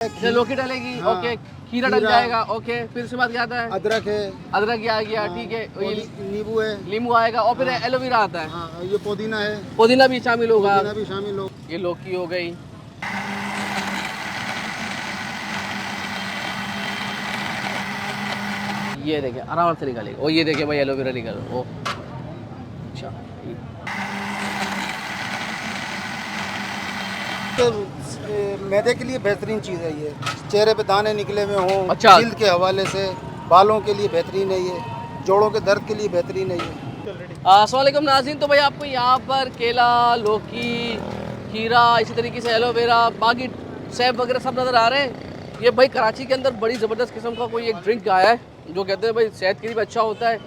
इसमें लौकी डलेगी। हाँ, ओके, खीरा डल जाएगा। ओके, फिर उसके बाद क्या आता है? अदरक है, अदरक आ गया। हाँ, ठीक है, और ये नींबू है, नींबू आएगा और फिर हाँ, एलोवेरा आता है। हाँ, ये पुदीना है, पुदीना भी शामिल होगा। पुदीना भी शामिल हो। ये लौकी हो गई। ये देखें आराम से निकालेगा। और ये देखें भाई एलोवेरा निकल। ओ अच्छा, मैदे के लिए बेहतरीन चीज़ है ये। चेहरे पे दाने निकले हुए हों, अच्छा। जिल्द के हवाले से, बालों के लिए बेहतरीन है ये, जोड़ों के दर्द के लिए बेहतरीन है ये। अस्सलाम वालेकुम नाज़रीन। तो भाई आपको यहाँ पर केला, लौकी, खीरा, इसी तरीके से एलोवेरा, बाकी सेब वगैरह सब नज़र आ रहे हैं। ये भाई कराची के अंदर बड़ी ज़बरदस्त किस्म का कोई एक ड्रिंक आया है जो कहते हैं भाई सेहत के लिए भी अच्छा होता है।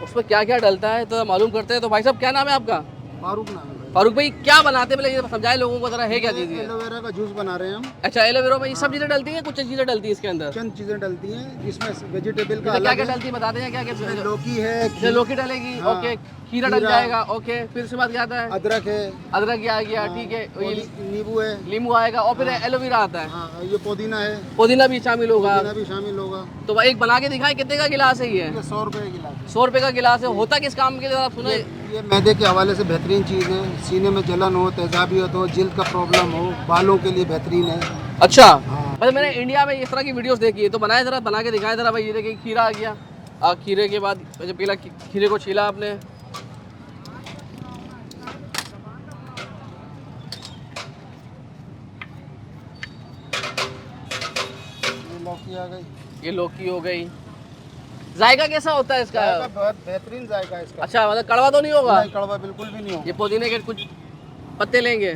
उसमें क्या क्या डलता है तो मालूम करते हैं। तो भाई साहब क्या नाम है आपका? फारूक नाम है भाई। फारूक भाई क्या बनाते हैं, मतलब ये समझाए लोगों को ज़रा, है क्या चीज़? एलोवेरा का जूस बना रहे हैं हम। अच्छा, एलोवेरा में ये सब चीज़ें डलती हैं? कुछ चीज़ें डलती हैं इसके अंदर? चंद चीज़ें डलती हैं जिसमें वेजिटेबल का क्या अलग क्या है। डलती है बताते हैं? क्या क्या? लौकी है, जैसे लौकी डलेगी। हाँ, ओके, खीरा डल खीरा, जाएगा। ओके, फिर उसके बाद क्या आता है? अदरक है, अदरक आ गया। ठीक है, और ये नींबू है, नींबू आएगा और फिर एलोवेरा आता है। हाँ, ये पुदीना है, पुदीना भी शामिल होगा। पुदीना भी शामिल होगा। तो भाई एक बना के दिखाए, कितने का गिलास है ये? ये 100 रुपए गिलास है। 100 रुपए का गिलास है। होता किस काम के लिए आप सुनो? ये मैदे के हवाले से बेहतरीन चीज़ है। सीने में जलन हो, तेजाबियत हो, जिल्द का प्रॉब्लम हो, बालों के लिए बेहतरीन है। अच्छा, हाँ। मतलब मैंने इंडिया में इस तरह की वीडियोस देखी है, तो बनाए जरा, बना के दिखाए जरा भाई। ये देखिए खीरा आ गया। खीरे के बाद जब पीला खीरे को छीला आपने, ये लौकी आ गई। ये लौकी हो गई। जायका कैसा होता है इसका? जायका बहुत बेहतरीन जायका है इसका। अच्छा, मतलब कड़वा तो नहीं होगा? नहीं, कड़वा बिल्कुल भी नहीं ये होगा। पुदीने के कुछ पत्ते लेंगे।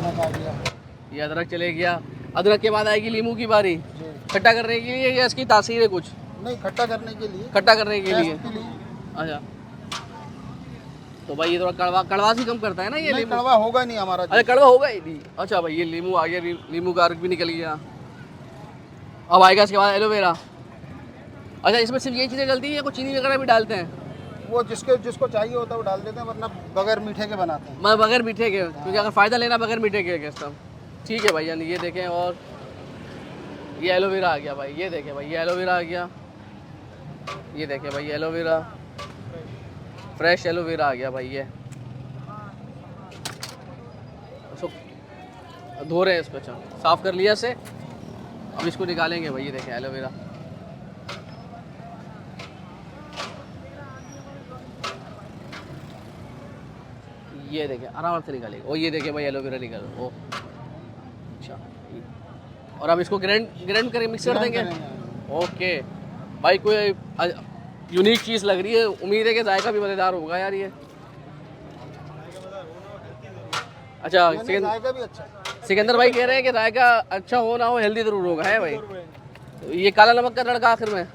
अदरक आ गया। ये अदरक चले गया। अदरक के बाद आएगी नींबू की बारी। जी। खट्टा करने के लिए या इसकी तासीर है कुछ? नहीं, खट्टा करने के लिए, खट्टा करने के लिए। टेस्ट के लिए। अच्छा, तो भाई ये थोड़ा कड़वास ही कम करता है ना ये नहीं, नींबू? कड़वा होगा नहीं हमारा अरे कड़वा होगा ही नहीं। अच्छा भाई, ये नींबू आ गया, नींबू का अर्क भी निकल गया। अब आएगा इसके बाद एलोवेरा। अच्छा, इसमें सिर्फ यही चीज़ें डलती हैं या कुछ चीनी वगैरह भी डालते हैं? वो जिसको चाहिए होता है वो डाल देते हैं, वरना बगैर मीठे के बनाते हैं। मैं बगैर मीठे के, क्योंकि अगर फ़ायदा लेना बगैर मीठे के कैसा। ठीक है भाई, यानी ये देखें। और ये एलोवेरा आ गया भाई। ये देखें भाई, ये एलोवेरा आ गया। ये देखें भाई, एलोवेरा, फ्रेश एलोवेरा आ गया भाई। ये इसको धो रहे हैं इसको। अच्छा, साफ़ कर लिया से, अब इसको निकालेंगे भाई। ये देखें एलोवेरा। ये देखें आराम से निकालेगा। और ये देखें भाई एलोवेरा निकल। ओ अच्छा, और अब इसको ग्राइंड करें, मिक्स कर देंगे। ओके भाई, कोई यूनिक चीज़ लग रही है। उम्मीद है कि जायका भी मज़ेदार होगा यार ये। अच्छा, जायका भी अच्छा है। सिकंदर भाई कह रहे हैं कि जायका अच्छा हो ना हो, हेल्दी ज़रूर होगा, है भाई। तो ये काला नमक का तड़का आखिर में,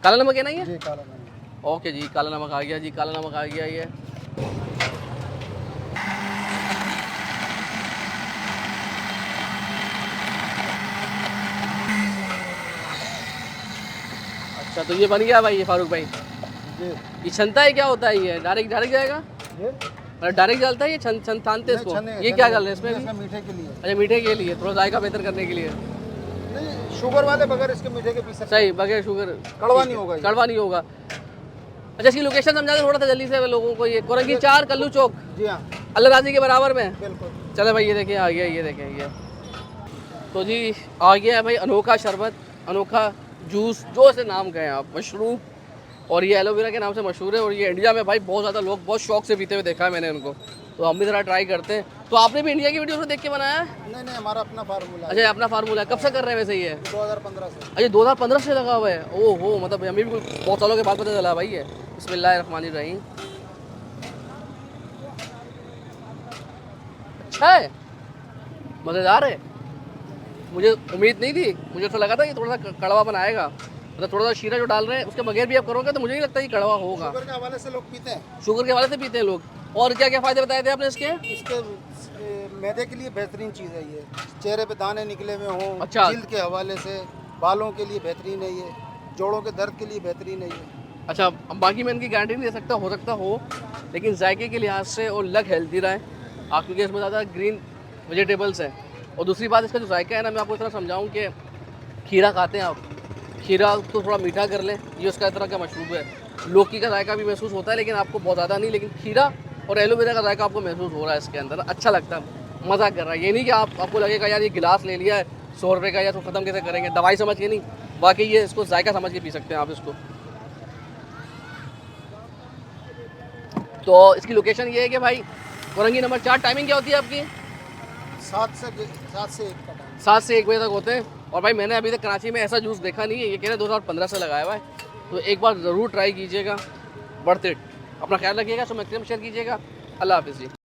काला नमक है ना ये? जी, काला नमक। ओके जी, काला नमक आ गया जी, काला नमक आ गया ये। अच्छा, तो ये बन गया भाई ये फारूक भाई। जी। ये छनता है, क्या होता है ये? डायरेक्ट जाएगा? ये मतलब डायरेक्ट डालता है ये? छानते इसको? ये क्या कर रहे हैं इसमें भी? मीठे के लिए। अच्छा, मीठे के लिए, थोड़ा जायका बेहतर करने के लिए। नहीं, शुगर वाले बगैर इसके मीठे के पी सकते हैं। सही, बगैर शुगर कड़वा नहीं होगा ये। कड़वा नहीं होगा। अच्छा, इसकी लोकेशन समझा दे थोड़ा सा जल्दी से लोगों को। ये कोरंगी 4 कल्लू चौक, जी हाँ, अल्लाह राजी के बराबर में। बिल्कुल। चले भाई, ये देखें आ गया। ये देखें ये तो जी आ गया है भाई अनोखा शरबत, अनोखा जूस, जो इसे नाम कहें आप, मशरूम। और ये एलोवेरा के नाम से मशहूर है। और ये इंडिया में भाई बहुत ज़्यादा लोग बहुत शौक से पीते हुए देखा है मैंने उनको। तो हम भी ज़रा ट्राई करते हैं। तो आपने भी इंडिया की वीडियो में देख के बनाया है? नहीं नहीं, हमारा अपना फार्मूला है। अच्छा, अपना फार्मूला है। कब से कर रहे हैं वैसे ये? 2015 से। अच्छा, 2015 से लगा हुआ है। ओहो, मतलब हमें भी बहुत सालों के बाद पता चला भाई ये। बिस्मिल्लाहिर्रहमानिर्रहीम। अच्छा है, मज़ेदार है। मुझे उम्मीद नहीं थी, मुझे तो लगा था कि थोड़ा सा कड़वा बनाएगा। मतलब थोड़ा सा शीरा जो डाल रहे हैं उसके बगैर भी आप करोगे तो मुझे नहीं लगता कि कड़वा होगा। शुगर के हवाले से लोग पीते हैं। शुगर के हवाले से पीते हैं लोग। और क्या क्या फ़ायदे बताए थे आपने इसके? इसके मैदे के लिए बेहतरीन चीज़ है ये। चेहरे पे दाने निकले हुए हों, अच्छा। जिल्द के हवाले से, बालों के लिए बेहतरीन है ये, जोड़ों के दर्द के लिए बेहतरीन है ये। अच्छा, अब बाकी मैं इनकी गारंटी नहीं दे सकता, हो सकता हो, लेकिन जायके के लिहाज से और लग हेल्दी रहे आप, क्योंकि इसमें ज़्यादा ग्रीन वेजिटेबल्स हैं। और दूसरी बात इसका जो जायका है ना, मैं आपको इतना समझाऊँ कि खीरा खाते हैं आप, खीरा तो थोड़ा मीठा कर लें, ये उसका इस तरह का मशरूब है। लौकी का जायका भी महसूस होता है लेकिन आपको बहुत ज़्यादा नहीं, लेकिन खीरा और एलोवेरा का जायका आपको महसूस हो रहा है इसके अंदर, अच्छा लगता है, मज़ा कर रहा है। ये नहीं कि आपको लगेगा यार ये गिलास ले लिया है 100 रुपये का, या तो ख़त्म कैसे करेंगे, दवाई समझ के नहीं, वाकई ये इसको जायका समझ के पी सकते हैं आप इसको। तो इसकी लोकेशन ये है कि भाई कोरंगी नंबर 4। टाइमिंग क्या होती है आपकी? 7 से 1 का टाइम। 7 से 1 बजे तक होते हैं। और भाई मैंने अभी तक कराची में ऐसा जूस देखा नहीं है, ये कह रहे 2015 से लगाया हुआ है, तो एक बार ज़रूर ट्राई कीजिएगा, वर्थ इट। अपना ख्याल रखिएगा, सो मैक्सिमम शेयर कीजिएगा। अल्लाह हाफिज़ जी।